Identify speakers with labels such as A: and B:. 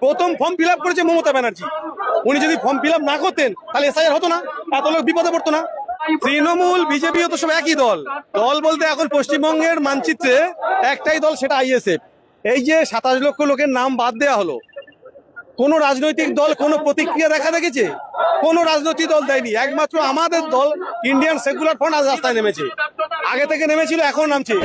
A: প্রথম form fill up করেছে মমতা ব্যানার্জি। উনি যদি ফর্ম ফিল আপ না করতেন তাহলে এসআইআর হতো না, এত লোক বিপদে পড়তো না। তৃণমূল বিজেপিও তো সব একই দল। দল বলতে এখন পশ্চিমবঙ্গের মানচিত্রে একটাই দল, সেটা আইএসএফ। এই যে 27 লক্ষ লোকের নাম বাদ দেওয়া হলো, কোন রাজনৈতিক দল কোনো প্রতিক্রিয়া দেখা দেখেছে? কোন রাজনৈতিক দল দেয়নি। একমাত্র আমাদের দল ইন্ডিয়ান সেকুলার ফ্রন্ট আজ রাস্তায় নেমেছে, আগে থেকে নেমেছিল, এখন নামছে।